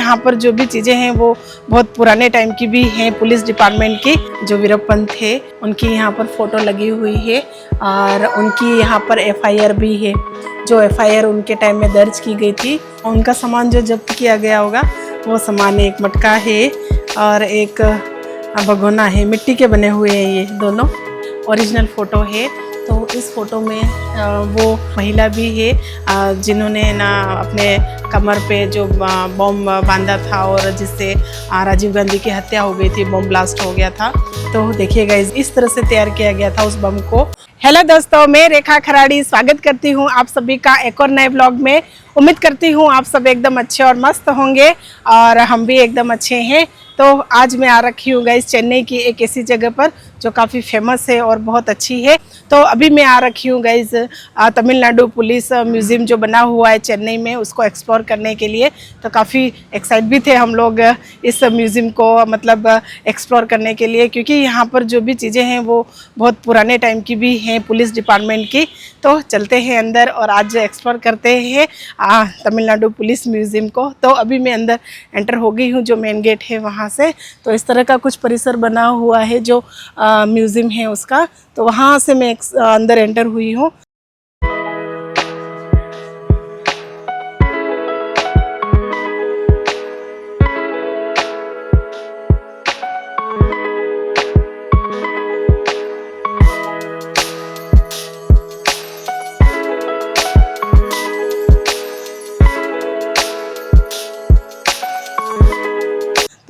यहाँ पर जो भी चीज़ें हैं वो बहुत पुराने टाइम की भी हैं। पुलिस डिपार्टमेंट की जो वीरप्पन थे उनकी यहाँ पर फ़ोटो लगी हुई है और उनकी यहाँ पर एफआईआर भी है, जो एफआईआर उनके टाइम में दर्ज की गई थी। उनका सामान जो जब्त किया गया होगा वो सामान एक मटका है और एक भगोना है, मिट्टी के बने हुए हैं। ये दोनों ओरिजिनल फ़ोटो है। तो इस फ़ोटो में वो महिला भी है जिन्होंने ना अपने कमर पे जो बॉम्ब बांधा था और जिससे राजीव गांधी की हत्या हो गई थी, बॉम्ब ब्लास्ट हो गया था। तो देखिएगा इस तरह से तैयार किया गया था उस बम को। हेलो दोस्तों, मैं रेखा खराड़ी स्वागत करती हूँ आप सभी का एक और नए ब्लॉग में। उम्मीद करती हूँ आप सब एकदम अच्छे और मस्त होंगे और हम भी एकदम अच्छे हैं। तो आज मैं आ रखी हूँ गाइस चेन्नई की एक ऐसी जगह पर जो काफ़ी फेमस है और बहुत अच्छी है। तो अभी मैं आ रखी हूँ गाइस तमिलनाडु पुलिस म्यूज़ियम जो बना हुआ है चेन्नई में, उसको एक्सप्लोर करने के लिए। तो काफ़ी एक्साइट भी थे हम लोग इस म्यूज़ियम को मतलब एक्सप्लोर करने के लिए, क्योंकि यहाँ पर जो भी चीज़ें हैं वो बहुत पुराने टाइम की भी हैं पुलिस डिपार्टमेंट की। तो चलते हैं अंदर और आज एक्सप्लोर करते हैं तमिलनाडु पुलिस म्यूज़ियम को। तो अभी मैं अंदर एंटर हो गई हूँ, जो मेन गेट है वहाँ से। तो इस तरह का कुछ परिसर बना हुआ है जो म्यूज़ियम है उसका। तो वहाँ से मैं अंदर एंटर हुई हूँ।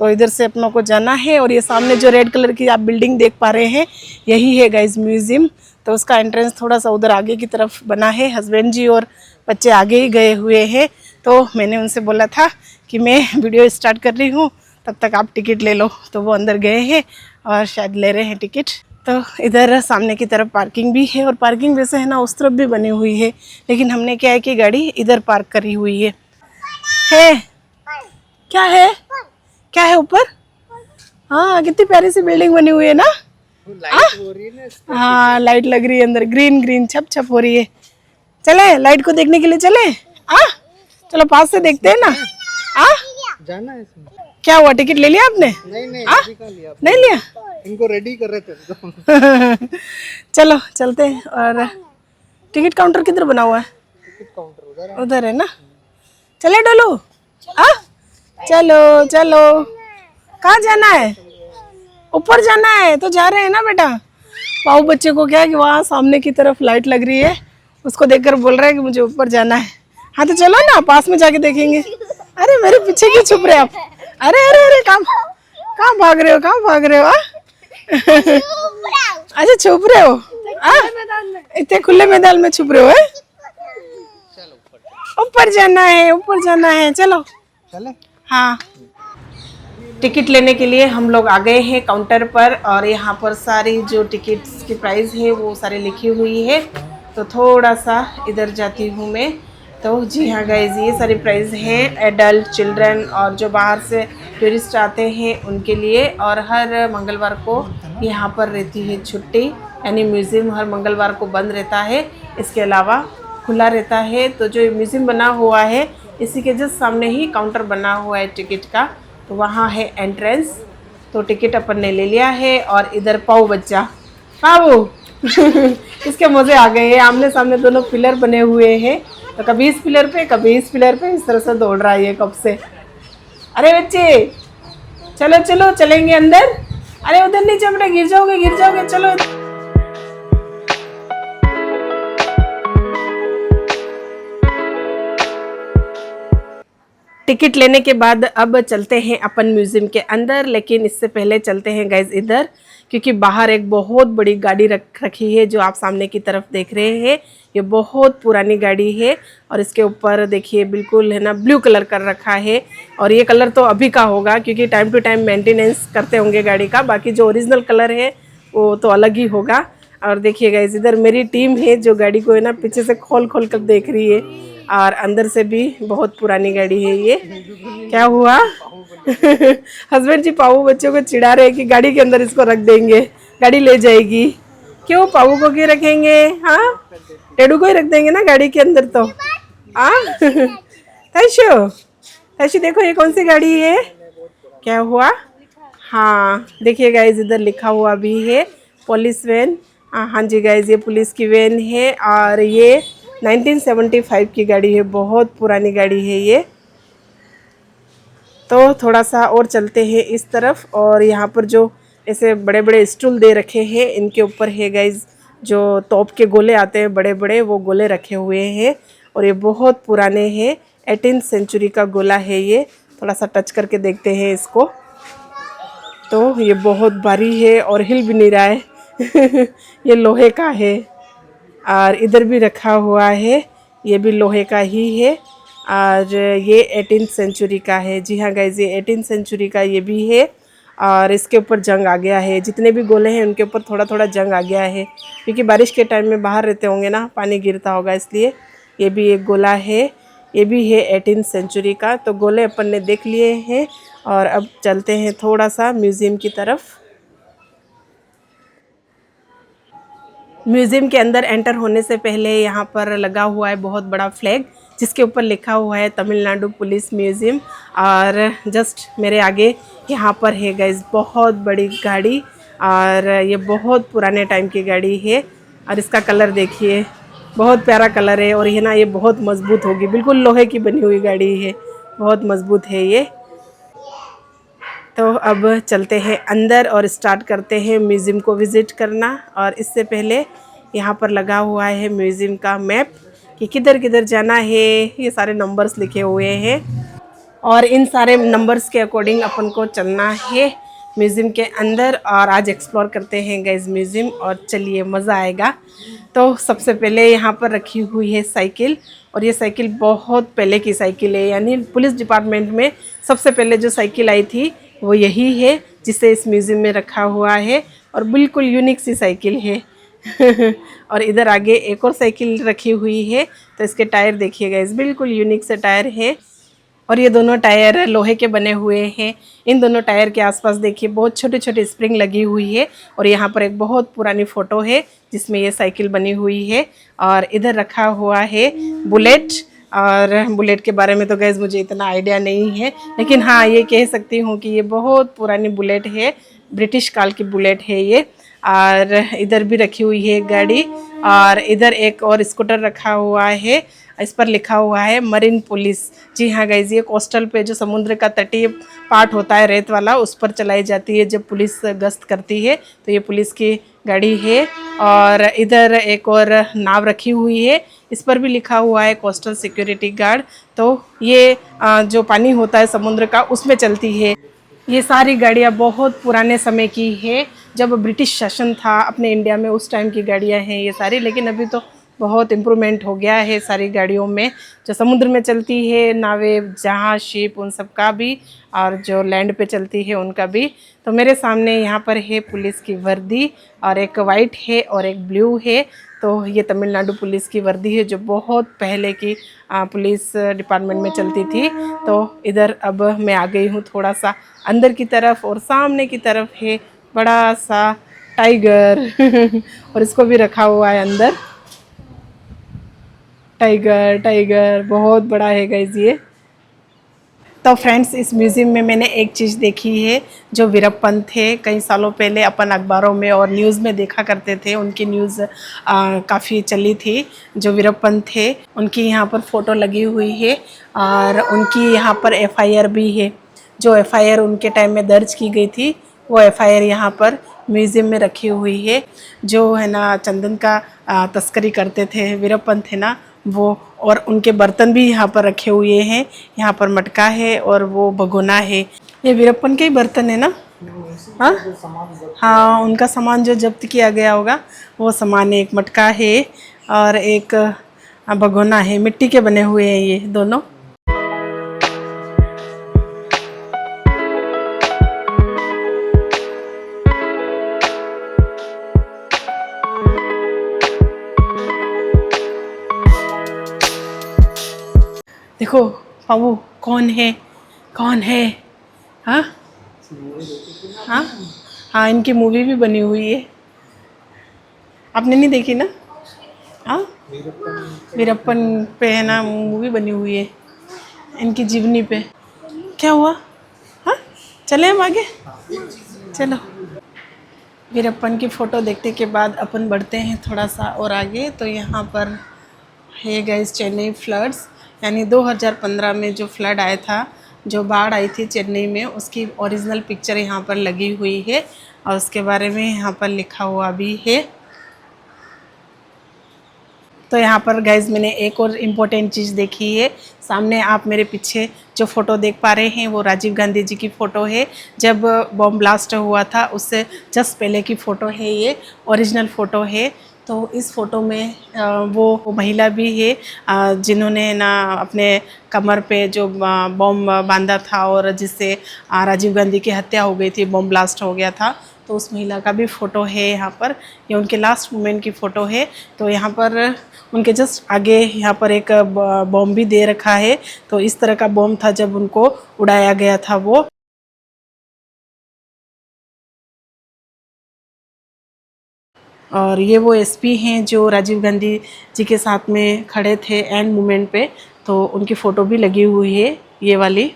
तो इधर से अपनों को जाना है और ये सामने जो रेड कलर की आप बिल्डिंग देख पा रहे हैं यही है गाइस म्यूज़ियम। तो उसका एंट्रेंस थोड़ा सा उधर आगे की तरफ बना है। हस्बैंड जी और बच्चे आगे ही गए हुए हैं। तो मैंने उनसे बोला था कि मैं वीडियो स्टार्ट कर रही हूँ, तब तक आप टिकट ले लो। तो वो अंदर गए हैं और शायद ले रहे हैं टिकट। तो इधर सामने की तरफ पार्किंग भी है और पार्किंग वैसे है ना उस तरफ भी बनी हुई है, लेकिन हमने क्या है कि गाड़ी इधर पार्क करी हुई है। क्या है क्या है ऊपर? हाँ, कितनी प्यारी सी बिल्डिंग बनी हुई है ना। लाइट हो रही है ना। हाँ, लाइट लग रही है अंदर, ग्रीन ग्रीन छप छप हो रही है। चले लाइट को देखने के लिए चले। चलो पास से देखते हैं ना। जाना है इसमें। क्या हुआ, टिकट ले लिया आपने? नहीं लिया। नहीं लिया, इनको रेडी कर रहे थे। चलो चलते हैं। और टिकट काउंटर किधर बना हुआ है? टिकट काउंटर उधर है ना। चले डोलू। चलो चलो, कहाँ जाना है? ऊपर जाना है तो जा रहे हैं ना बेटा। पाऊ बच्चे को क्या है कि वहाँ सामने की तरफ लाइट लग रही है, उसको देखकर बोल रहा है कि मुझे ऊपर जाना है। हाँ तो चलो ना, पास में जाके देखेंगे। अरे मेरे पीछे क्यों छुप रहे आप? अरे अरे अरे, कहाँ भाग रहे हो, कहाँ भाग रहे हो? अच्छा छुप रहे हो, इतने खुले मैदान में छुप रहे हो? ऊपर जाना है, ऊपर जाना है, चलो चले। हाँ, टिकट लेने के लिए हम लोग आ गए हैं काउंटर पर और यहाँ पर सारी जो टिकट्स की प्राइस है वो सारी लिखी हुई है। तो थोड़ा सा इधर जाती हूँ मैं। तो जी हाँ गाइज, ये सारी प्राइस है एडल्ट, चिल्ड्रन और जो बाहर से टूरिस्ट आते हैं उनके लिए। और हर मंगलवार को यहाँ पर रहती है छुट्टी, यानी म्यूज़ियम हर मंगलवार को बंद रहता है, इसके अलावा खुला रहता है। तो जो म्यूज़ियम बना हुआ है इसी के जस्ट सामने ही काउंटर बना हुआ है टिकट का, तो वहाँ है एंट्रेंस। तो टिकट अपन ने ले लिया है और इधर पाऊ बच्चा पाऊ इसके मज़े आ गए हैं। आमने सामने दोनों पिलर बने हुए हैं, तो कभी इस पिलर पे कभी इस पिलर पे इस तरह से दौड़ रहा है ये कब से। अरे बच्चे चलो चलो चलेंगे अंदर। अरे उधर नहीं चमड़े, गिर जाओगे चलो। टिकट लेने के बाद अब चलते हैं अपन म्यूज़ियम के अंदर, लेकिन इससे पहले चलते हैं गाइज इधर, क्योंकि बाहर एक बहुत बड़ी गाड़ी रखी है जो आप सामने की तरफ देख रहे हैं। ये बहुत पुरानी गाड़ी है और इसके ऊपर देखिए बिल्कुल है ना ब्लू कलर कर रखा है। और ये कलर तो अभी का होगा क्योंकि टाइम टू टाइम मेंटेनेंस करते होंगे गाड़ी का, बाकी जो ओरिजिनल कलर है वो तो अलग ही होगा। और देखिए गाइज इधर मेरी टीम है जो गाड़ी को है ना पीछे से खोल कर देख रही है और अंदर से भी बहुत पुरानी गाड़ी है ये। क्या हुआ? हस्बैंड जी पाऊ बच्चों को चिढ़ा रहे कि गाड़ी के अंदर इसको रख देंगे, गाड़ी ले जाएगी। क्यों, पाऊ को क्यों रखेंगे? हाँ, टेडू को ही रख देंगे ना गाड़ी के अंदर। तो तैशो ऐसी देखो ये कौन सी गाड़ी है, क्या हुआ। हाँ देखिए गाइज इधर लिखा हुआ भी है पुलिस वैन। हाँ जी गाइज ये पुलिस की वैन है और ये 1975 की गाड़ी है, बहुत पुरानी गाड़ी है ये। तो थोड़ा सा और चलते हैं इस तरफ और यहाँ पर जो ऐसे बड़े बड़े स्टूल दे रखे हैं इनके ऊपर है गाइज जो तोप के गोले आते हैं बड़े बड़े, वो गोले रखे हुए हैं और ये बहुत पुराने हैं। 18th सेंचुरी का गोला है ये। थोड़ा सा टच करके देखते हैं इसको, तो ये बहुत भारी है और हिल भी नहीं रहा है ये लोहे का है और इधर भी रखा हुआ है, ये भी लोहे का ही है और ये 18th सेंचुरी का है। जी हाँ गाइज ये 18th सेंचुरी का ये भी है और इसके ऊपर जंग आ गया है। जितने भी गोले हैं उनके ऊपर थोड़ा थोड़ा जंग आ गया है क्योंकि बारिश के टाइम में बाहर रहते होंगे ना, पानी गिरता होगा इसलिए। ये भी एक गोला है, ये भी है 18th सेंचुरी का। तो गोले अपन ने देख लिए हैं और अब चलते हैं थोड़ा सा म्यूज़ियम की तरफ। म्यूज़ियम के अंदर एंटर होने से पहले यहाँ पर लगा हुआ है बहुत बड़ा फ्लैग जिसके ऊपर लिखा हुआ है तमिलनाडु पुलिस म्यूज़ियम। और जस्ट मेरे आगे यहाँ पर है गाइस बहुत बड़ी गाड़ी और ये बहुत पुराने टाइम की गाड़ी है और इसका कलर देखिए बहुत प्यारा कलर है और ये ना ये बहुत मज़बूत होगी, बिल्कुल लोहे की बनी हुई गाड़ी है, बहुत मज़बूत है ये। तो अब चलते हैं अंदर और स्टार्ट करते हैं म्यूज़ियम को विज़िट करना। और इससे पहले यहाँ पर लगा हुआ है म्यूज़ियम का मैप कि किधर किधर जाना है, ये सारे नंबर्स लिखे हुए हैं और इन सारे नंबर्स के अकॉर्डिंग अपन को चलना है म्यूज़ियम के अंदर। और आज एक्सप्लोर करते हैं गाइस म्यूज़ियम और चलिए मज़ा आएगा। तो सबसे पहले यहाँ पर रखी हुई है साइकिल और ये साइकिल बहुत पहले की साइकिल है, यानी पुलिस डिपार्टमेंट में सबसे पहले जो साइकिल आई थी वो यही है जिसे इस म्यूज़ियम में रखा हुआ है और बिल्कुल यूनिक सी साइकिल है और इधर आगे एक और साइकिल रखी हुई है, तो इसके टायर देखिएगा, इस बिल्कुल यूनिक से टायर है और ये दोनों टायर लोहे के बने हुए हैं। इन दोनों टायर के आसपास देखिए बहुत छोटे छोटे स्प्रिंग लगी हुई है और यहाँ पर एक बहुत पुरानी फ़ोटो है जिसमें ये साइकिल बनी हुई है। और इधर रखा हुआ है बुलेट और बुलेट के बारे में तो गैस मुझे इतना आइडिया नहीं है, लेकिन हाँ ये कह सकती हूँ कि ये बहुत पुरानी बुलेट है, ब्रिटिश काल की बुलेट है ये। और इधर भी रखी हुई है गाड़ी और इधर एक और स्कूटर रखा हुआ है, इस पर लिखा हुआ है मरीन पुलिस। जी हाँ गाइज ये कोस्टल पे जो समुद्र का तटीय पार्ट होता है रेत वाला, उस पर चलाई जाती है जब पुलिस गश्त करती है, तो ये पुलिस की गाड़ी है। और इधर एक और नाव रखी हुई है, इस पर भी लिखा हुआ है कोस्टल सिक्योरिटी गार्ड। तो ये जो पानी होता है समुद्र का उसमें चलती है। ये सारी गाड़ियाँ बहुत पुराने समय की है, जब ब्रिटिश शासन था अपने इंडिया में उस टाइम की गाड़ियाँ हैं ये सारी। लेकिन अभी तो बहुत इम्प्रूवमेंट हो गया है सारी गाड़ियों में, जो समुद्र में चलती है नावें, जहाज, शिप, उन सब का भी, और जो लैंड पे चलती है उनका भी। तो मेरे सामने यहाँ पर है पुलिस की वर्दी और एक वाइट है और एक ब्लू है। तो ये तमिलनाडु पुलिस की वर्दी है जो बहुत पहले की पुलिस डिपार्टमेंट में चलती थी। तो इधर अब मैं आ गई हूँ थोड़ा सा अंदर की तरफ और सामने की तरफ है बड़ा सा टाइगर और इसको भी रखा हुआ है अंदर। टाइगर टाइगर बहुत बड़ा है गाइस ये। तो फ्रेंड्स इस म्यूज़ियम में मैंने एक चीज़ देखी है जो वीरप्पन थे, कई सालों पहले अपन अखबारों में और न्यूज़ में देखा करते थे, उनकी न्यूज़ काफ़ी चली थी। जो वीरप्पन थे उनकी यहाँ पर फ़ोटो लगी हुई है और उनकी यहाँ पर एफआईआर भी है। जो एफआईआर उनके टाइम में दर्ज की गई थी वो एफआईआर यहाँ पर म्यूज़ियम में रखी हुई है। जो है ना चंदन का तस्करी करते थे वीरप्पन थे ना वो, और उनके बर्तन भी यहाँ पर रखे हुए हैं। यहाँ पर मटका है और वो भगोना है, ये वीरप्पन के ही बर्तन है ना। हाँ हाँ उनका सामान जो जब्त किया गया होगा वो सामान है, एक मटका है और एक भगोना है, मिट्टी के बने हुए हैं ये दोनों। देखो बाबू कौन है, कौन है। हाँ हाँ हाँ इनकी मूवी भी बनी हुई है, आपने नहीं देखी ना। हाँ वीरप्पन पे है ना मूवी बनी हुई है इनकी जीवनी पे। क्या हुआ? हाँ, चले हम आगे, चलो। वीरप्पन की फ़ोटो देखने के बाद अपन बढ़ते हैं थोड़ा सा और आगे। तो यहाँ पर है गाइस चेन्नई फ्लड्स, यानी 2015 में जो फ्लड आया था, जो बाढ़ आई थी चेन्नई में, उसकी ओरिजिनल पिक्चर यहाँ पर लगी हुई है और उसके बारे में यहाँ पर लिखा हुआ भी है। तो यहाँ पर गाइज मैंने एक और इम्पोर्टेंट चीज़ देखी है। सामने आप मेरे पीछे जो फ़ोटो देख पा रहे हैं वो राजीव गांधी जी की फ़ोटो है। जब बॉम्ब ब्लास्ट हुआ था उससे जस्ट पहले की फ़ोटो है, ये ओरिजिनल फ़ोटो है। तो इस फ़ोटो में वो महिला भी है जिन्होंने ना अपने कमर पे जो बॉम्ब बांधा था और जिससे राजीव गांधी की हत्या हो गई थी, बॉम्ब ब्लास्ट हो गया था। तो उस महिला का भी फ़ोटो है यहाँ पर, ये उनके लास्ट मोमेंट की फ़ोटो है। तो यहाँ पर उनके जस्ट आगे यहाँ पर एक बॉम्ब भी दे रखा है। तो इस तरह का बॉम्ब था जब उनको उड़ाया गया था वो। और ये वो एसपी हैं जो राजीव गांधी जी के साथ में खड़े थे एंड मोमेंट पे, तो उनकी फ़ोटो भी लगी हुई है ये वाली।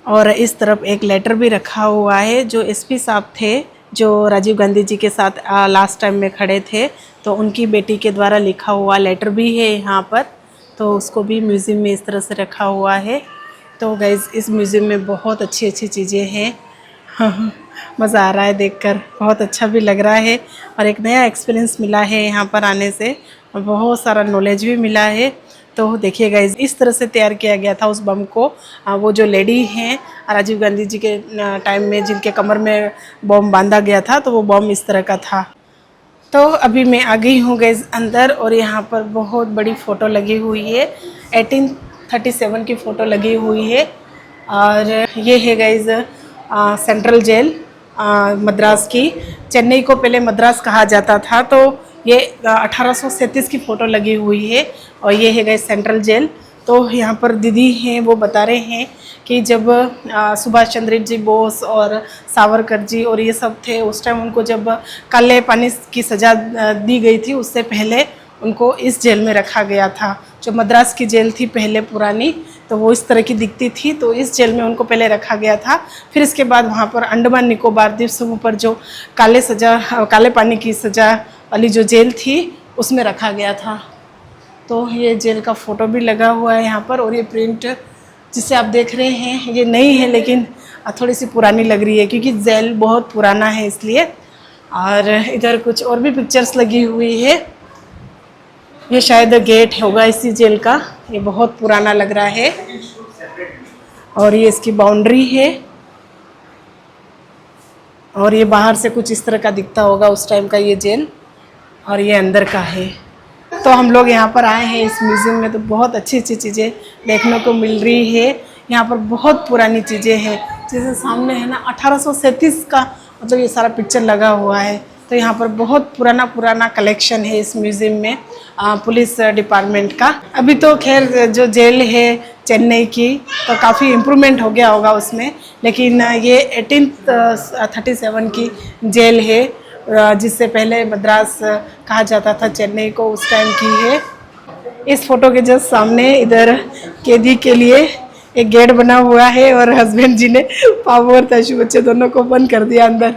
और इस तरफ एक लेटर भी रखा हुआ है जो एसपी साहब थे जो राजीव गांधी जी के साथ लास्ट टाइम में खड़े थे, तो उनकी बेटी के द्वारा लिखा हुआ लेटर भी है यहाँ पर। तो उसको भी म्यूज़ियम में इस तरह से रखा हुआ है। तो गाइज़ इस म्यूज़ियम में बहुत अच्छी अच्छी चीज़ें हैं। मज़ा आ रहा है देखकर, बहुत अच्छा भी लग रहा है और एक नया एक्सपीरियंस मिला है यहाँ पर आने से और बहुत सारा नॉलेज भी मिला है। तो देखिएगा इस तरह से तैयार किया गया था उस बम को। वो जो लेडी हैं राजीव गांधी जी के टाइम में जिनके कमर में बम बांधा गया था, तो वो बम इस तरह का था। तो अभी मैं आ गई हूँ गाइज अंदर और यहाँ पर बहुत बड़ी फ़ोटो लगी हुई है, 1837 की फ़ोटो लगी हुई है। और ये है गाइज सेंट्रल जेल मद्रास की। चेन्नई को पहले मद्रास कहा जाता था। तो ये 1837 की फ़ोटो लगी हुई है और ये है गाइज सेंट्रल जेल। तो यहाँ पर दीदी हैं वो बता रहे हैं कि जब सुभाष चंद्र जी बोस और सावरकर जी और ये सब थे, उस टाइम उनको जब काले पानी की सज़ा दी गई थी, उससे पहले उनको इस जेल में रखा गया था। जो मद्रास की जेल थी पहले पुरानी, तो वो इस तरह की दिखती थी, तो इस जेल में उनको पहले रखा गया था। फिर इसके बाद वहाँ पर अंडमान निकोबार द्वीप समूह पर जो काले पानी की सज़ा वाली जो जेल थी उसमें रखा गया था। तो ये जेल का फ़ोटो भी लगा हुआ है यहाँ पर। और ये प्रिंट जिसे आप देख रहे हैं ये नई है लेकिन थोड़ी सी पुरानी लग रही है क्योंकि जेल बहुत पुराना है इसलिए। और इधर कुछ और भी पिक्चर्स लगी हुई है। ये शायद गेट होगा इसी जेल का, ये बहुत पुराना लग रहा है। और ये इसकी बाउंड्री है और ये बाहर से कुछ इस तरह का दिखता होगा उस टाइम का ये जेल, और ये अंदर का है। तो हम लोग यहाँ पर आए हैं इस म्यूज़ियम में, तो बहुत अच्छी अच्छी चीज़ें देखने को मिल रही है। यहाँ पर बहुत पुरानी चीज़ें हैं, जैसे सामने है ना 1837 का मतलब ये सारा पिक्चर लगा हुआ है। तो यहाँ पर बहुत पुराना कलेक्शन है इस म्यूज़ियम में पुलिस डिपार्टमेंट का। अभी तो खैर जो जेल है चेन्नई की तो काफ़ी इम्प्रूवमेंट हो गया होगा उसमें, लेकिन ये 1837 की जेल है जिससे पहले मद्रास कहा जाता था चेन्नई को, उस टाइम की है। इस फोटो के जस्ट सामने इधर कैदी के लिए एक गेट बना हुआ है और हस्बैंड जी ने पापू और तशु बच्चे दोनों को बंद कर दिया अंदर।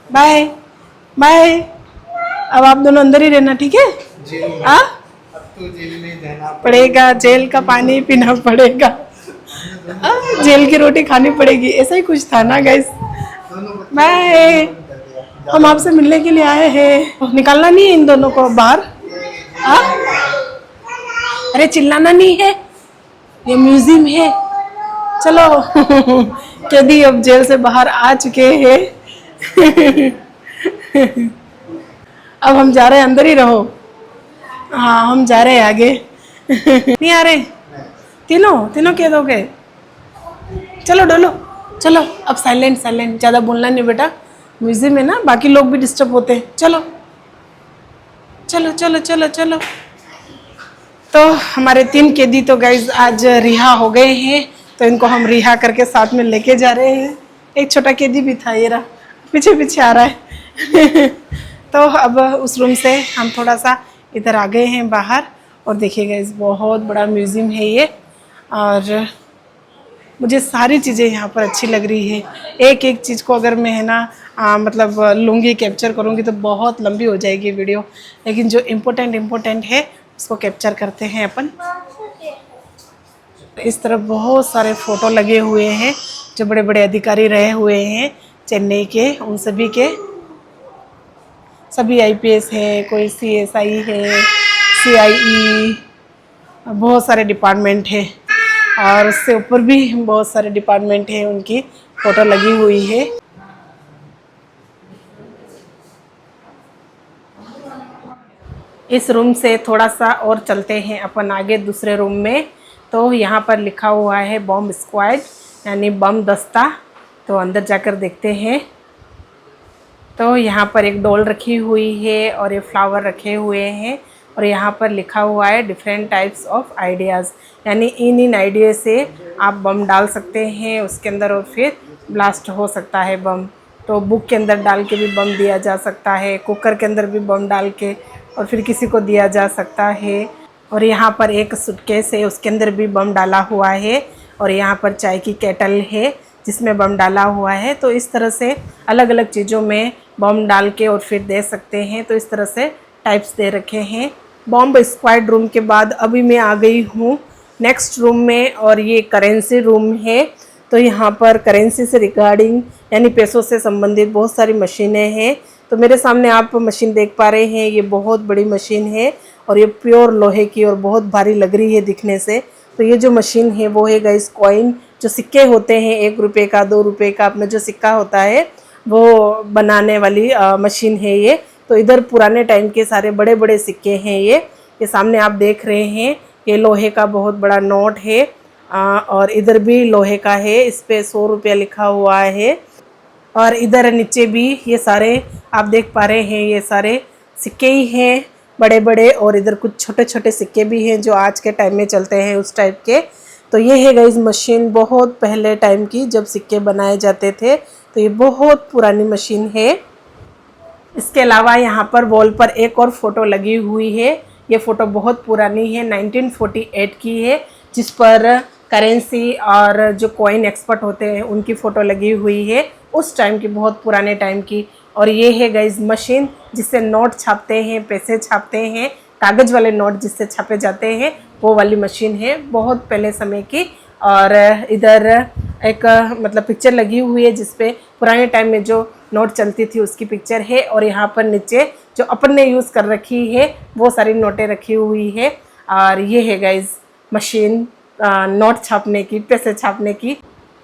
बाय बाय, अब आप दोनों अंदर ही रहना, ठीक है? हाँ, अब तो जेल में रहना पड़ेगा, जेल का पानी पीना पड़ेगा, जेल की रोटी खानी पड़ेगी, ऐसा ही कुछ था ना गाइस। बाय, हम आपसे मिलने के लिए आए हैं। निकालना नहीं है इन दोनों को बाहर। हाँ, अरे चिल्लाना नहीं है, ये म्यूजियम है। चलो कैदी अब जेल से बाहर आ चुके हैं। अब हम जा रहे हैं, अंदर ही रहो। हाँ हम जा रहे हैं आगे। नहीं आ रहे तीनों कह दोगे? चलो डोलो, चलो अब साइलेंट ज़्यादा बोलना नहीं बेटा, म्यूजियम है ना, बाकी लोग भी डिस्टर्ब होते हैं। चलो चलो चलो चलो चलो। तो हमारे 3 कैदी तो गाइज आज रिहा हो गए हैं, तो इनको हम रिहा करके साथ में लेके जा रहे हैं। एक छोटा कैदी भी था, ये रहा पीछे आ रहा है। तो अब उस रूम से हम थोड़ा सा इधर आ गए हैं बाहर। और देखिएगा इस बहुत बड़ा म्यूज़ियम है ये, और मुझे सारी चीज़ें यहाँ पर अच्छी लग रही है। एक एक चीज़ को अगर मैं है ना मतलब लूँगी, कैप्चर करूँगी तो बहुत लंबी हो जाएगी वीडियो, लेकिन जो इम्पोर्टेंट है उसको कैप्चर करते हैं अपन। इस तरफ बहुत सारे फ़ोटो लगे हुए हैं जो बड़े बड़े अधिकारी रहे हुए हैं चेन्नई के, उन सभी के। सभी IPS है, कोई CSI है, CIE, बहुत सारे डिपार्टमेंट है, और उससे ऊपर भी बहुत सारे डिपार्टमेंट है, उनकी फ़ोटो लगी हुई है। इस रूम से थोड़ा सा और चलते हैं अपन आगे दूसरे रूम में। तो यहाँ पर लिखा हुआ है बम स्क्वाड, यानी बम दस्ता। तो अंदर जाकर देखते हैं। तो यहाँ पर एक डॉल रखी हुई है और ये फ्लावर रखे हुए हैं, और यहाँ पर लिखा हुआ है डिफरेंट टाइप्स ऑफ आइडियाज़, यानी इन आइडिया से आप बम डाल सकते हैं उसके अंदर, और फिर ब्लास्ट हो सकता है बम। तो बुक के अंदर डाल के भी बम दिया जा सकता है, कुकर के अंदर भी बम डाल के और फिर किसी को दिया जा सकता है। और यहाँ पर एक सूटकेस है, उसके अंदर भी बम डाला हुआ है, और यहाँ पर चाय की केटल है जिसमें बम डाला हुआ है। तो इस तरह से अलग अलग चीज़ों में बम डाल के और फिर दे सकते हैं। तो इस तरह से टाइप्स दे रखे हैं। बॉम्ब स्क्वाड रूम के बाद अभी मैं आ गई हूँ नेक्स्ट रूम में, और ये करेंसी रूम है। तो यहाँ पर करेंसी से रिगार्डिंग, यानी पैसों से संबंधित बहुत सारी मशीनें हैं। तो मेरे सामने आप मशीन देख पा रहे हैं, ये बहुत बड़ी मशीन है और ये प्योर लोहे की और बहुत भारी लग रही है दिखने से। तो ये जो मशीन है वो है गाइस कॉइन, जो सिक्के होते हैं 1 रुपये का, 2 रुपये का, अपना जो सिक्का होता है वो बनाने वाली मशीन है ये। तो इधर पुराने टाइम के सारे बड़े बड़े सिक्के हैं ये सामने आप देख रहे हैं। ये लोहे का बहुत बड़ा नोट है, और इधर भी लोहे का है, इस पे 100 रुपया लिखा हुआ है। और इधर नीचे भी ये सारे आप देख पा रहे हैं, ये सारे सिक्के ही हैं बड़े बड़े, और इधर कुछ छोटे छोटे सिक्के भी हैं जो आज के टाइम में चलते हैं उस टाइप के। तो ये है गाइस मशीन बहुत पहले टाइम की, जब सिक्के बनाए जाते थे। तो ये बहुत पुरानी मशीन है। इसके अलावा यहाँ पर वॉल पर एक और फ़ोटो लगी हुई है। ये फ़ोटो बहुत पुरानी है, 1948 की है, जिस पर करेंसी और जो कॉइन एक्सपर्ट होते हैं उनकी फ़ोटो लगी हुई है, उस टाइम की, बहुत पुराने टाइम की। और ये है गाइस मशीन जिससे नोट छापते हैं, पैसे छापते हैं, कागज़ वाले नोट जिससे छापे जाते हैं, वो वाली मशीन है, बहुत पहले समय की। और इधर एक मतलब पिक्चर लगी हुई है जिस पे पुराने टाइम में जो नोट चलती थी उसकी पिक्चर है। और यहाँ पर नीचे जो अपन ने यूज़ कर रखी है वो सारी नोटें रखी हुई है। और ये है गाइस मशीन नोट छापने की, पैसे छापने की।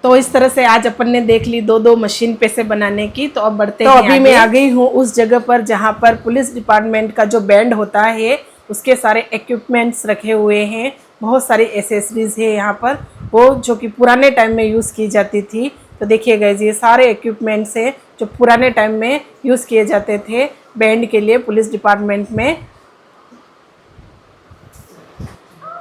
तो इस तरह से आज अपन ने देख ली दो मशीन पैसे बनाने की। तो अब बढ़ते हैं अभी मैं आ गई हूँ उस जगह पर जहाँ पर पुलिस डिपार्टमेंट का जो बैंड होता है उसके सारे इक्विपमेंट्स रखे हुए हैं, बहुत सारी एसेसरीज है यहाँ पर, वो जो कि पुराने टाइम में यूज़ की जाती थी। तो देखिए गाइस ये सारे इक्विपमेंट्स हैं जो पुराने टाइम में यूज़ किए जाते थे बैंड के लिए पुलिस डिपार्टमेंट में।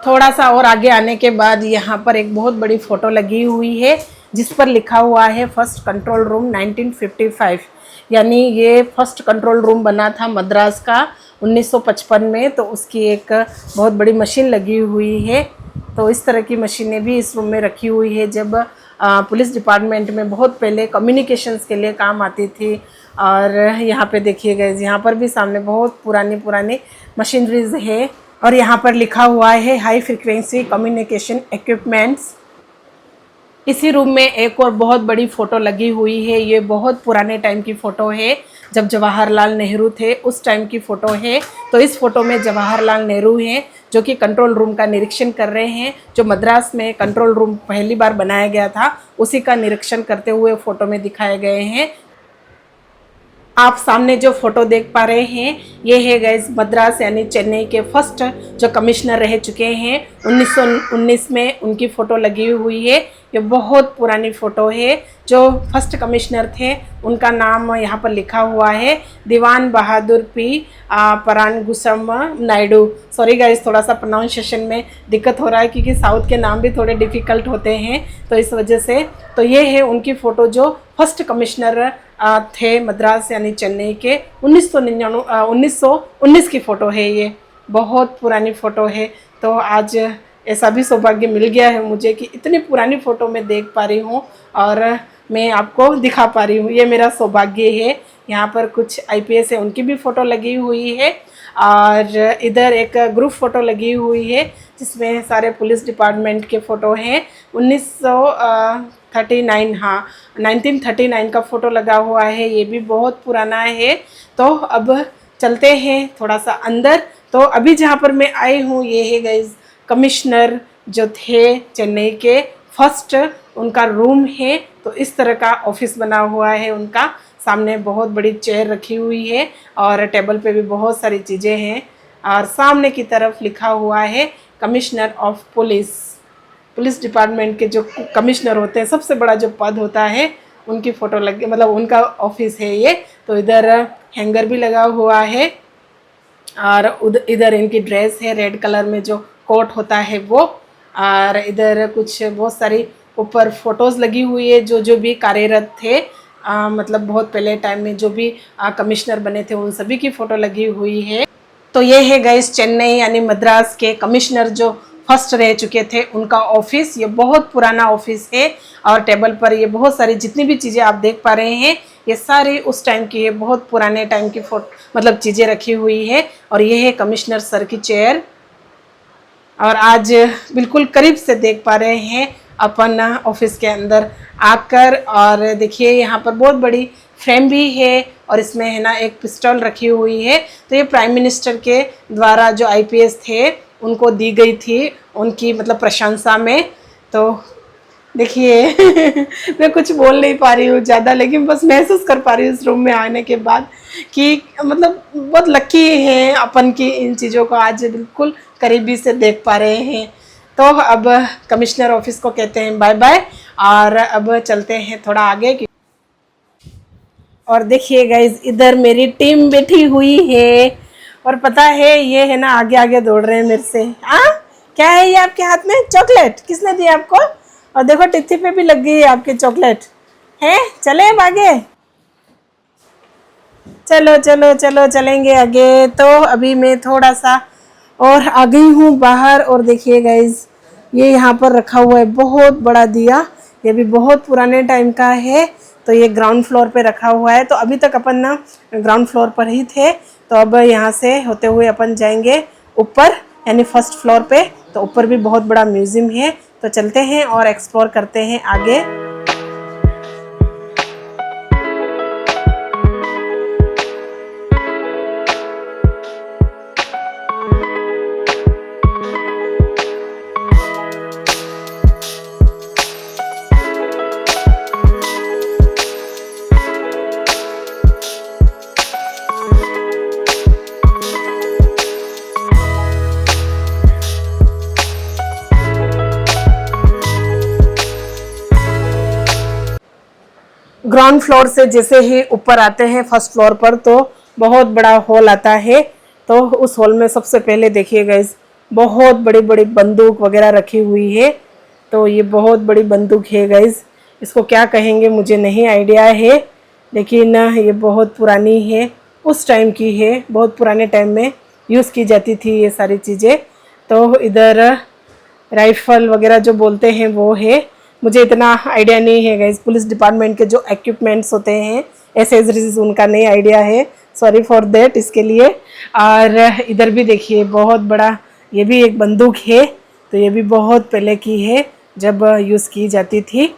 थोड़ा सा और आगे आने के बाद यहाँ पर एक बहुत बड़ी फ़ोटो लगी हुई है जिस पर लिखा हुआ है फर्स्ट कंट्रोल रूम 1955, यानी ये फर्स्ट कंट्रोल रूम बना था मद्रास का 1955 में। तो उसकी एक बहुत बड़ी मशीन लगी हुई है। तो इस तरह की मशीनें भी इस रूम में रखी हुई है, जब पुलिस डिपार्टमेंट में बहुत पहले कम्युनिकेशंस के लिए काम आती थी। और यहाँ पे देखिएगा यहाँ पर भी सामने बहुत पुरानी मशीनरीज है, और यहाँ पर लिखा हुआ है हाई फ्रीक्वेंसी कम्युनिकेशन इक्विपमेंट्स। इसी रूम में एक और बहुत बड़ी फ़ोटो लगी हुई है, ये बहुत पुराने टाइम की फ़ोटो है, जब जवाहरलाल नेहरू थे उस टाइम की फ़ोटो है। तो इस फ़ोटो में जवाहरलाल नेहरू हैं जो कि कंट्रोल रूम का निरीक्षण कर रहे हैं, जो मद्रास में कंट्रोल रूम पहली बार बनाया गया था उसी का निरीक्षण करते हुए फ़ोटो में दिखाए गए हैं। आप सामने जो फ़ोटो देख पा रहे हैं ये है गाइस मद्रास यानी चेन्नई के फर्स्ट जो कमिश्नर रह चुके हैं 1919 में, उनकी फ़ोटो लगी हुई है। ये बहुत पुरानी फ़ोटो है। जो फर्स्ट कमिश्नर थे उनका नाम यहाँ पर लिखा हुआ है दीवान बहादुर पी परानगुसम नायडू। सॉरी गाइस थोड़ा सा प्रोनाउंसिएशन में दिक्कत हो रहा है क्योंकि साउथ के नाम भी थोड़े डिफ़िकल्ट होते हैं, तो इस वजह से। तो ये है उनकी फ़ोटो जो फर्स्ट कमिश्नर थे मद्रास यानी चेन्नई के 1919 की फ़ोटो है ये। बहुत पुरानी फ़ोटो है। तो आज ऐसा भी सौभाग्य मिल गया है मुझे कि इतनी पुरानी फ़ोटो मैं देख पा रही हूँ और मैं आपको दिखा पा रही हूँ, ये मेरा सौभाग्य है। यहाँ पर कुछ आईपीएस है, उनकी भी फ़ोटो लगी हुई है और इधर एक ग्रुप फ़ोटो लगी हुई है जिसमें सारे पुलिस डिपार्टमेंट के फ़ोटो हैं। 1939, हाँ 1939 का फ़ोटो लगा हुआ है, ये भी बहुत पुराना है। तो अब चलते हैं थोड़ा सा अंदर। तो अभी जहाँ पर मैं आई हूँ ये है गाइस कमिश्नर जो थे चेन्नई के फर्स्ट, उनका रूम है। तो इस तरह का ऑफिस बना हुआ है उनका। सामने बहुत बड़ी चेयर रखी हुई है और टेबल पे भी बहुत सारी चीज़ें हैं और सामने की तरफ लिखा हुआ है commissioner of police. Police department के जो कमिश्नर होते हैं, सबसे बड़ा जो पद होता है, उनकी फ़ोटो लगी, मतलब उनका ऑफिस है ये। तो इधर हैंगर भी लगा हुआ है और इधर इनकी ड्रेस है, रेड कलर में जो कोट होता है वो। और इधर कुछ बहुत सारी ऊपर फोटोज़ लगी हुई है जो भी कार्यरत थे, मतलब बहुत पहले टाइम में जो भी कमिश्नर बने थे उन सभी की फ़ोटो लगी हुई है। तो ये है गाइस चेन्नई यानी मद्रास के कमिश्नर जो फर्स्ट रह चुके थे उनका ऑफिस। ये बहुत पुराना ऑफिस है और टेबल पर ये बहुत सारी जितनी भी चीज़ें आप देख पा रहे हैं ये सारी उस टाइम की है, बहुत पुराने टाइम की मतलब चीज़ें रखी हुई है। और ये है कमिश्नर सर की चेयर और आज बिल्कुल करीब से देख पा रहे हैं अपन ऑफिस के अंदर आकर। और देखिए यहाँ पर बहुत बड़ी फ्रेम भी है और इसमें है ना एक पिस्टल रखी हुई है। तो ये प्राइम मिनिस्टर के द्वारा जो आईपीएस थे उनको दी गई थी उनकी मतलब प्रशंसा में। तो देखिए मैं कुछ बोल नहीं पा रही हूँ ज़्यादा, लेकिन बस महसूस कर पा रही हूँ इस रूम में आने के बाद कि मतलब बहुत लकी हैं अपन की इन चीज़ों को आज बिल्कुल करीबी से देख पा रहे हैं। तो अब कमिश्नर ऑफिस को कहते हैं बाय बाय और अब चलते हैं थोड़ा आगे। और देखिए गाइज इधर मेरी टीम बैठी हुई है और पता है ये है ना आगे आगे दौड़ रहे हैं मेरे से। क्या है ये आपके हाथ में? चॉकलेट किसने दी आपको? और देखो टित्ती पे भी लग गई है आपकी चॉकलेट है। चले अब आगे, चलो चलो चलो चलेंगे आगे। तो अभी मैं थोड़ा सा और आ गई हूँ बाहर और देखिए गाइज ये यहाँ पर रखा हुआ है बहुत बड़ा दिया, ये भी बहुत पुराने टाइम का है। तो ये ग्राउंड फ्लोर पे रखा हुआ है। तो अभी तक अपन ना ग्राउंड फ्लोर पर ही थे, तो अब यहाँ से होते हुए अपन जाएंगे ऊपर यानी फर्स्ट फ्लोर पे। तो ऊपर भी बहुत बड़ा म्यूजियम है, तो चलते हैं और एक्सप्लोर करते हैं आगे। ग्राउंड फ्लोर से जैसे ही ऊपर आते हैं फर्स्ट फ्लोर पर तो बहुत बड़ा हॉल आता है। तो उस हॉल में सबसे पहले देखिए गाइस बहुत बड़ी बड़ी बंदूक वगैरह रखी हुई है। तो ये बहुत बड़ी बंदूक है गाइस, इसको क्या कहेंगे मुझे नहीं आइडिया है, लेकिन ये बहुत पुरानी है, उस टाइम की है, बहुत पुराने टाइम में यूज़ की जाती थी ये सारी चीज़ें। तो इधर राइफल वगैरह जो बोलते हैं वो है, मुझे इतना आइडिया नहीं है गाइस। पुलिस डिपार्टमेंट के जो इक्विपमेंट्स होते हैं एसेसरीज उनका नहीं आइडिया है, सॉरी फॉर देट इसके लिए। और इधर भी देखिए बहुत बड़ा ये भी एक बंदूक है, तो ये भी बहुत पहले की है जब यूज़ की जाती थी।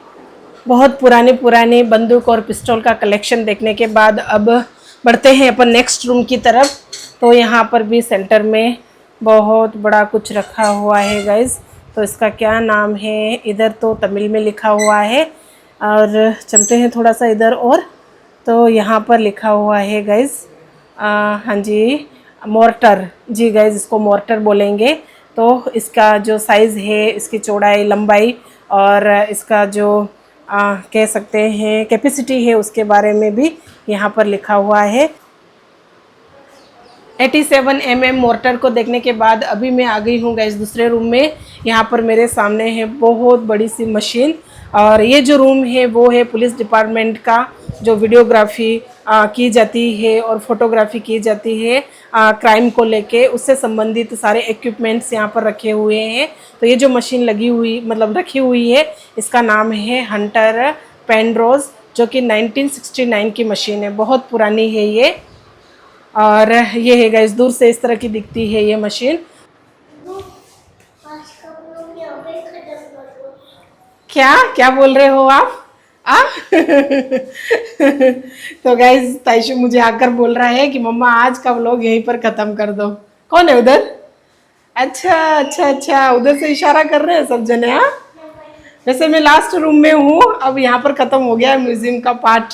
बहुत पुराने पुराने बंदूक और पिस्टल का कलेक्शन देखने के बाद अब बढ़ते हैं अपन नेक्स्ट रूम की तरफ। तो यहाँ पर भी सेंटर में बहुत बड़ा कुछ रखा हुआ है गाइस, तो इसका क्या नाम है इधर तो तमिल में लिखा हुआ है। और चलते हैं थोड़ा सा इधर और, तो यहाँ पर लिखा हुआ है गाइस हाँ जी मोर्टर, जी गाइस इसको मोर्टर बोलेंगे। तो इसका जो साइज़ है, इसकी चौड़ाई लंबाई और इसका जो कह सकते हैं कैपेसिटी है उसके बारे में भी यहाँ पर लिखा हुआ है। 87 mm मोर्टर को देखने के बाद अभी मैं आ गई हूँ गाइस दूसरे रूम में। यहाँ पर मेरे सामने है बहुत बड़ी सी मशीन और ये जो रूम है वो है पुलिस डिपार्टमेंट का जो वीडियोग्राफी की जाती है और फोटोग्राफी की जाती है क्राइम को लेके, उससे संबंधित सारे इक्विपमेंट्स यहाँ पर रखे हुए हैं। तो ये जो मशीन लगी हुई मतलब रखी हुई है, इसका नाम है हंटर पेनरोज, जो कि 1969 की मशीन है, बहुत पुरानी है ये। और ये है गाइस, दूर से इस तरह की दिखती है ये मशीन। क्या क्या बोल रहे हो आप? तो गाइस ताइशु मुझे आकर बोल रहा है कि मम्मा आज का व्लॉग यहीं पर खत्म कर दो। कौन है उधर? अच्छा अच्छा अच्छा, उधर से इशारा कर रहे हैं सब जने। हाँ, वैसे मैं लास्ट रूम में हूँ, अब यहाँ पर खत्म हो गया म्यूजियम का पार्ट।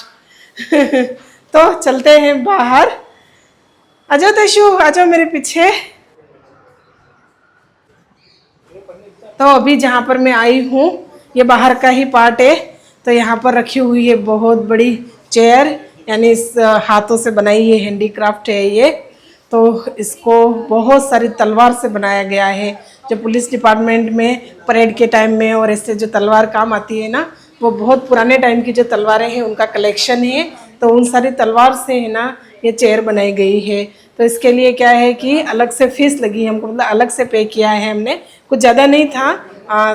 तो चलते हैं बाहर। आ जाओ ताइशु, आ जाओ मेरे पीछे। तो अभी जहाँ पर मैं आई हूँ ये बाहर का ही पार्ट है। तो यहाँ पर रखी हुई है बहुत बड़ी चेयर, यानी इस हाथों से बनाई है, हैंडीक्राफ्ट है ये। तो इसको बहुत सारी तलवार से बनाया गया है। जो पुलिस डिपार्टमेंट में परेड के टाइम में और इससे जो तलवार काम आती है ना, वो बहुत पुराने टाइम की जो तलवारें हैं उनका कलेक्शन है। तो उन सारी तलवार से है ना ये चेयर बनाई गई है। तो इसके लिए क्या है कि अलग से फीस लगी है हमको, मतलब अलग से पे किया है हमने, कुछ ज़्यादा नहीं था,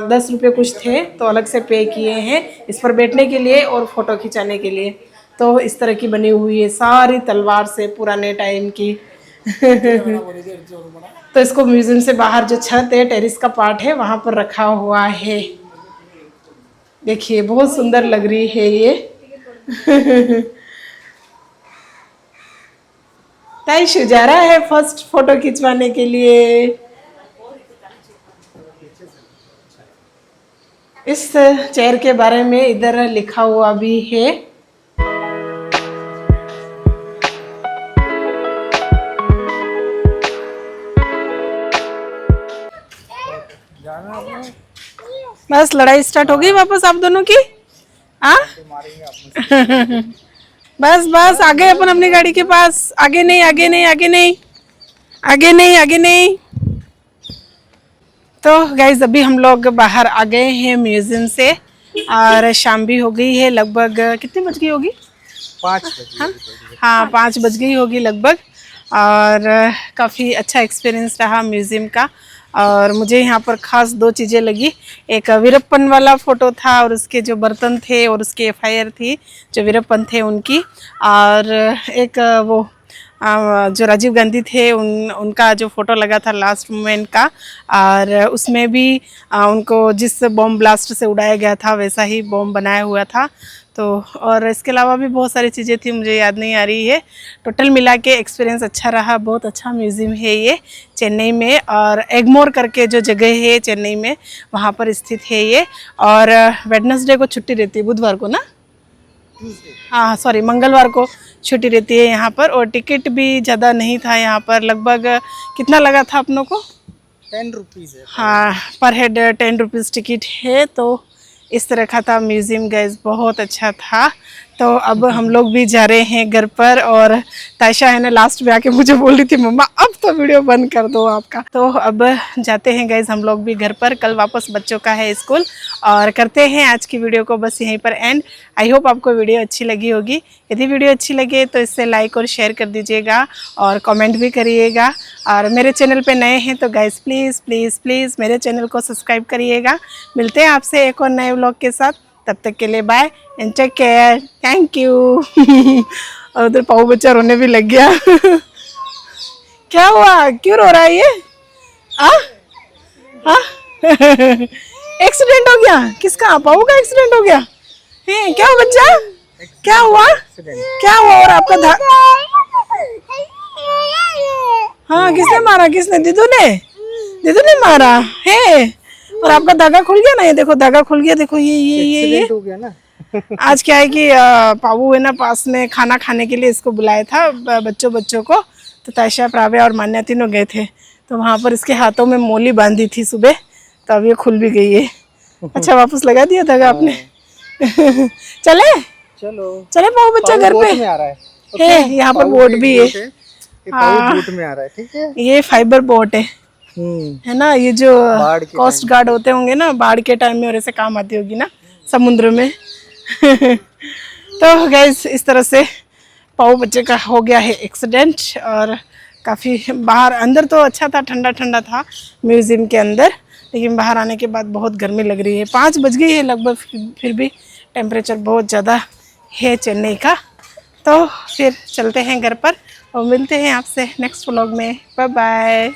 10 रुपये कुछ थे, तो अलग से पे किए हैं इस पर बैठने के लिए और फ़ोटो खिंचाने के लिए। तो इस तरह की बनी हुई है सारी तलवार से, पुराने टाइम की। तो इसको म्यूजियम से बाहर जो छत है, टेरिस का पार्ट है, वहाँ पर रखा हुआ है। देखिए बहुत सुंदर लग रही है ये। ताइशु जा रहा है फर्स्ट फोटो खिंचवाने के लिए। इस चेयर के बारे में इधर लिखा हुआ भी है। बस लड़ाई स्टार्ट हो गई वापस आप दोनों की। बस बस आ गए अपन अपनी गाड़ी के पास। आगे नहीं आगे नहीं आगे नहीं आगे नहीं आगे नहीं। तो गाइज अभी हम लोग बाहर आ गए हैं म्यूजियम से और शाम भी हो गई है, लगभग कितनी बज गई होगी? 5 बजे। हाँ 5 बज गई होगी लगभग। और काफ़ी अच्छा एक्सपीरियंस रहा म्यूज़ियम का। और मुझे यहाँ पर ख़ास 2 चीज़ें लगी, एक वीरप्पन वाला फ़ोटो था और उसके जो बर्तन थे और उसकी एफआईआर थी जो वीरप्पन थे उनकी, और एक वो जो राजीव गांधी थे उनका जो फ़ोटो लगा था लास्ट मोमेंट का, और उसमें भी उनको जिस बॉम्ब ब्लास्ट से उड़ाया गया था वैसा ही बॉम्ब बनाया हुआ था। तो और इसके अलावा भी बहुत सारी चीज़ें थी, मुझे याद नहीं आ रही है। टोटल मिला के एक्सपीरियंस अच्छा रहा। बहुत अच्छा म्यूज़ियम है ये चेन्नई में, और एगमोर करके जो जगह है चेन्नई में वहाँ पर स्थित है ये। और वेडनेसडे को छुट्टी रहती है, बुधवार को ना, हाँ सॉरी मंगलवार को छुट्टी रहती है यहाँ पर। और टिकट भी ज़्यादा नहीं था यहाँ पर, लगभग कितना लगा था अपनों को? 10 रुपीज़ है। हाँ पर हेड 10 रुपीज़ टिकट है। तो इस तरह का था म्यूज़ियम गाइस, बहुत अच्छा था। तो अब हम लोग भी जा रहे हैं घर पर। और तायशा है ना लास्ट में आके मुझे बोल रही थी मम्मा अब तो वीडियो बंद कर दो आपका। तो अब जाते हैं गाइस हम लोग भी घर पर, कल वापस बच्चों का है स्कूल। और करते हैं आज की वीडियो को बस यहीं पर एंड। आई होप आपको वीडियो अच्छी लगी होगी। यदि वीडियो अच्छी लगे तो इससे लाइक और शेयर कर दीजिएगा और कमेंट भी करिएगा। और मेरे चैनल पे नए हैं तो गाइस प्लीज़ प्लीज़ प्लीज़ मेरे चैनल को सब्सक्राइब करिएगा। मिलते हैं आपसे एक और नए व्लॉग के साथ, तब तक के लिए bye and take care. Thank you. और उधर पाऊ बच्चा रोने भी लग गया। क्या हुआ, क्यों रो रहा है ये? एक्सीडेंट हो गया? किसका? पाऊ का एक्सीडेंट हो गया है? क्या हुआ बच्चा, क्या हुआ? क्या हुआ? और आपका हाँ किसने मारा? किसने? दीदू ने? दीदू ने मारा है? और आपका धागा खुल गया ना, ये देखो धागा खुल गया, देखो ये हो गया ना। आज क्या है कि पाबू है ना पास में खाना खाने के लिए इसको बुलाया था बच्चों को। तो तायशा, प्राव्या और मान्या तीनों गए थे, तो वहाँ पर इसके हाथों में मोली बांधी थी सुबह, तो अब ये खुल भी गई है। अच्छा वापस लगा दिया धागा आपने? चले चले पाऊ बच्चा घर पे में आ रहा है। यहाँ पर बोट भी है, बोट में आ रहा है। ठीक है, ये फाइबर बोट है ना। ये जो कोस्ट गार्ड होते होंगे ना बाढ़ के टाइम में, और ऐसे काम आती होगी ना समुद्र में। तो गाइस इस तरह से पाऊ बच्चे का हो गया है एक्सीडेंट। और काफ़ी बाहर, अंदर तो अच्छा था, ठंडा ठंडा था म्यूज़ियम के अंदर, लेकिन बाहर आने के बाद बहुत गर्मी लग रही है। 5 बज गई है लगभग, फिर भी टेम्परेचर बहुत ज़्यादा है चेन्नई का। तो फिर चलते हैं घर पर और मिलते हैं आपसे नेक्स्ट व्लॉग में। Bye bye.